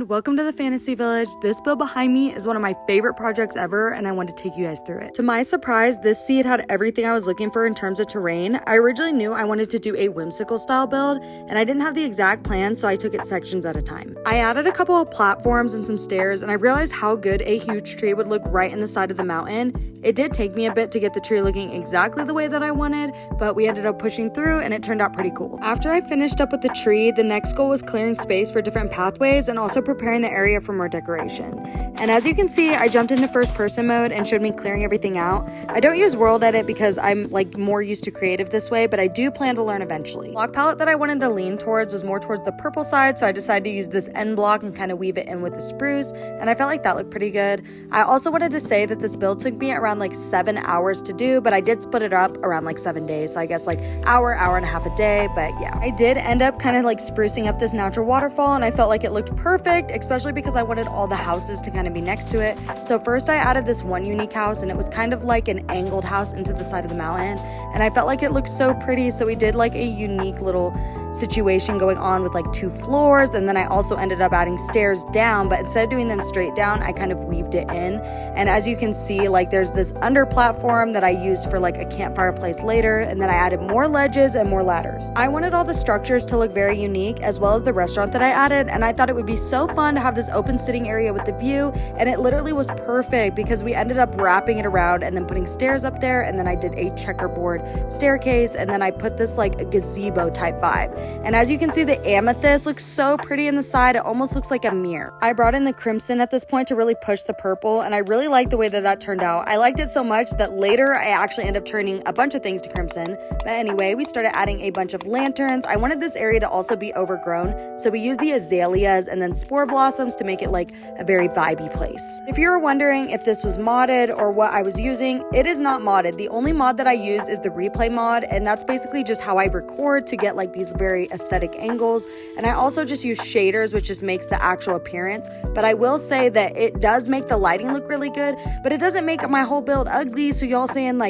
everyone, welcome to the Fantasy Village. This build behind me is one of my favorite projects ever, and I want to take you guys through it. To my surprise, this seed had everything I was looking for in terms of terrain. I originally knew I wanted to do a whimsical style build, and I didn't have the exact plan, so I took it sections at a time. I added a couple of platforms and some stairs, and I realized how good a huge tree would look right in the side of the mountain. It did take me a bit to get the tree looking exactly the way that I wanted, but we ended up pushing through, and it turned out pretty cool. After I finished up with the tree, the next goal was clearing space for different pathways and also preparing the area for more decoration. And as you can see, I jumped into first person mode and showed me clearing everything out. I don't use world edit because I'm more used to creative this way, but I do plan to learn eventually. Block palette that I wanted to lean towards was more towards the purple side, so I decided to use this end block and kind of weave it in with the spruce, and I felt like that looked pretty good. I also wanted to say that this build took me around 7 hours to do, but I did split it up around 7 days, so I guess hour and a half a day. But yeah, I did end up kind of sprucing up this natural waterfall, and I felt like it looked perfect, especially because I wanted all the houses to kind of be next to it. So first I added this one unique house, and it was kind of like an angled house into the side of the mountain, and I felt like it looked so pretty, so we did a unique little situation going on with 2 floors. And then I also ended up adding stairs down, but instead of doing them straight down, I kind of weaved it in. And as you can see, there's this under platform that I used for a campfire place later, and then I added more ledges and more ladders. I wanted all the structures to look very unique, as well as the restaurant that I added, and I thought it would be so fun to have this open sitting area with the view, and it literally was perfect because we ended up wrapping it around and then putting stairs up there, and then I did a checkerboard staircase, and then I put this a gazebo type vibe. And as you can see, the amethyst looks so pretty in the side. It almost looks like a mirror. I brought in the crimson at this point to really push the purple, and I really liked the way that turned out. I liked it so much that later I actually ended up turning a bunch of things to crimson. But anyway, we started adding a bunch of lanterns. I wanted this area to also be overgrown, so we used the azaleas and then spore blossoms to make it a very vibey place. If you were wondering if this was modded or what I was using, it is not modded. The only mod that I use is the replay mod, and that's basically just how I record to get these very aesthetic angles. And I also just use shaders, which just makes the actual appearance. But I will say that it does make the lighting look really good, but it doesn't make my whole build ugly. So y'all saying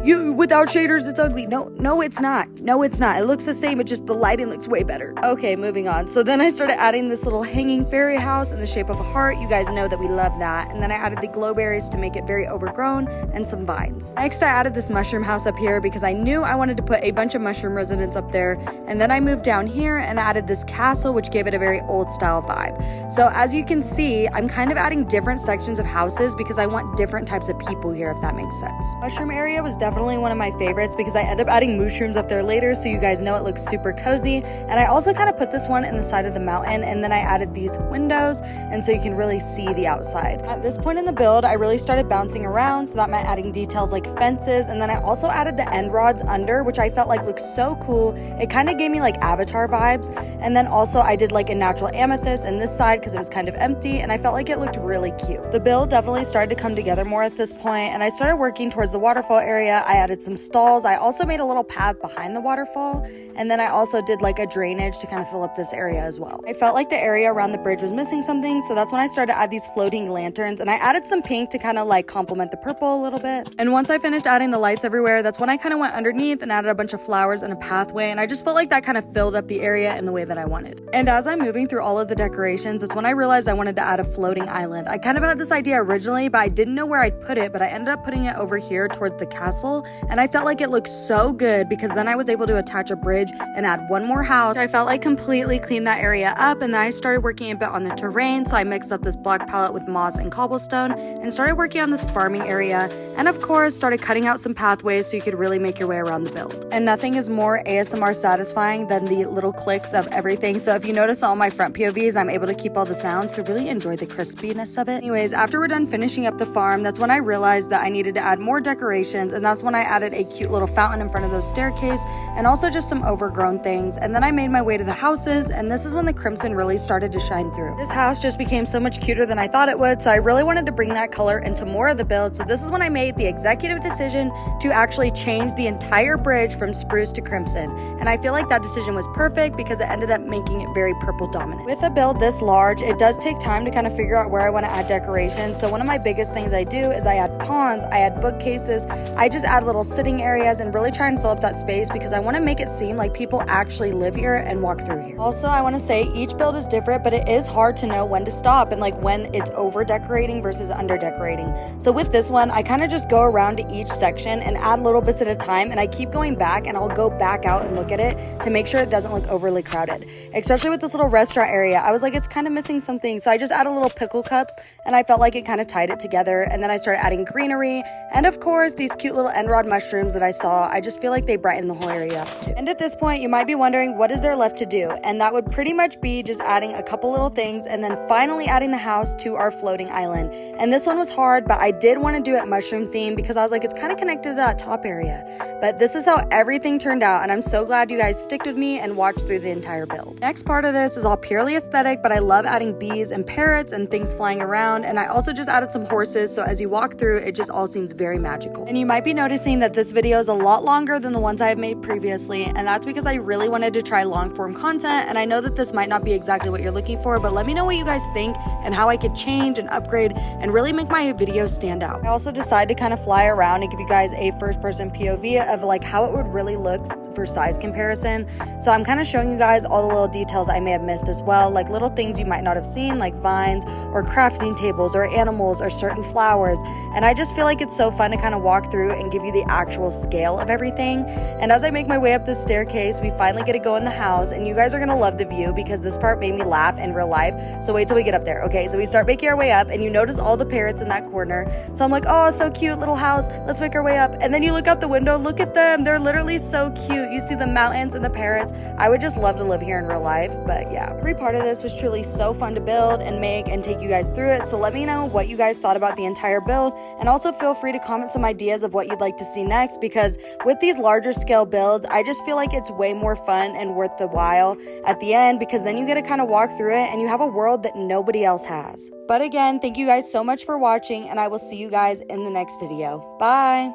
you without shaders it's ugly. No it's not. It looks the same, but just the lighting looks way better. Okay, moving on. So then I started adding this little hanging fairy house in the shape of a heart. You guys know that we love that. And then I added the glow berries to make it very overgrown and some vines. Next I added this mushroom house up here because I knew I wanted to put a bunch of mushroom residents up there. And then I moved down here and added this castle, which gave it a very old style vibe. So as you can see, I'm kind of adding different sections of houses because I want different types of people here, if that makes sense. Mushroom area was definitely one of my favorites because I end up adding mushrooms up there later, so you guys know it looks super cozy. And I also kind of put this one in the side of the mountain, and then I added these windows, and so you can really see the outside. At this point in the build, I really started bouncing around, so that meant adding details like fences, and then I also added the end rods under, which I felt looked so cool. It kind of gave me Avatar vibes. And then also I did a natural amethyst in this side because it was kind of empty, and I felt like it looked really cute. The build definitely started to come together more at this point, and I started working towards the waterfall area. I added some stalls. I also made a little path behind the waterfall, and then I also did a drainage to kind of fill up this area as well. I felt like the area around the bridge was missing something, so that's when I started to add these floating lanterns, and I added some pink to kind of complement the purple a little bit. And once I finished adding the lights everywhere, that's when I kind of went underneath and added a bunch of flowers and a pathway, and I just felt like that kind of filled up the area in the way that I wanted. And as I'm moving through all of the decorations, that's when I realized I wanted to add a floating island. I kind of had this idea originally, but I didn't know where I'd put it, but I ended up putting it over here towards the castle, and I felt like it looked so good because then I was able to attach a bridge and add one more house. I felt completely cleaned that area up, and then I started working a bit on the terrain, so I mixed up this block palette with moss and cobblestone and started working on this farming area, and of course started cutting out some pathways so you could really make your way around the build. And nothing is more ASMR satisfying than the little clicks of everything, so if you notice on my front POVs, I'm able to keep all the sounds to really enjoy the crispiness of it. Anyways, after we're done finishing up the farm, that's when I realized that I needed to add more decorations, and that's when I added a cute little fountain in front of those staircase, and also just some overgrown things. And then I made my way to the houses, and this is when the crimson really started to shine through. This house just became so much cuter than I thought it would, so I really wanted to bring that color into more of the build, so this is when I made the executive decision to actually change the entire bridge from spruce to crimson, and I feel like that decision decision was perfect because it ended up making it very purple dominant. With a build this large, it does take time to kind of figure out where I want to add decoration. So one of my biggest things I do is I add pawns, I add bookcases, I just add little sitting areas and really try and fill up that space because I want to make it seem like people actually live here and walk through here. Also, I want to say each build is different, but it is hard to know when to stop and like when it's over decorating versus under decorating. So with this one, I kind of just go around to each section and add little bits at a time, and I keep going back and I'll go back out and look at it to make sure it doesn't look overly crowded. Especially with this little restaurant area, I was like, it's kind of missing something. So I just added little pickle cups and I felt like it kind of tied it together. And then I started adding greenery and of course these cute little end rod mushrooms that I saw. I just feel like they brighten the whole area up too. And at this point, you might be wondering, what is there left to do? And that would pretty much be just adding a couple little things and then finally adding the house to our floating island. And this one was hard, but I did want to do it mushroom theme because I was like, it's kind of connected to that top area. But this is how everything turned out, and I'm so glad you guys stick with me and watch through the entire build. Next part of this is all purely aesthetic, but I love adding bees and parrots and things flying around, and I also just added some horses, so as you walk through, it just all seems very magical. And you might be noticing that this video is a lot longer than the ones I have made previously, and that's because I really wanted to try long form content, and I know that this might not be exactly what you're looking for, but let me know what you guys think and how I could change and upgrade and really make my videos stand out. I also decided to kind of fly around and give you guys a first person POV of like how it would really look for size comparison. So I'm kind of showing you guys all the little details I may have missed as well, like little things you might not have seen, like vines or crafting tables or animals or certain flowers. And I just feel like it's so fun to kind of walk through and give you the actual scale of everything. And as I make my way up the staircase, we finally get to go in the house, and you guys are gonna love the view because this part made me laugh in real life. So wait till we get up there. Okay, so we start making our way up and you notice all the parrots in that corner. So I'm like, oh, so cute little house, let's make our way up. And then you look out the window, look at them, they're literally so cute. You see the mountains and the parrots. I would just love to live here in real life. But yeah, every part of this was truly so fun to build and make and take you guys through it. So let me know what you guys thought about the entire build, and also feel free to comment some ideas of what you'd like to see next, because with these larger scale builds, I just feel like it's way more fun and worth the while at the end, because then you get to kind of walk through it and you have a world that nobody else has. But again, thank you guys so much for watching, and I will see you guys in the next video. Bye!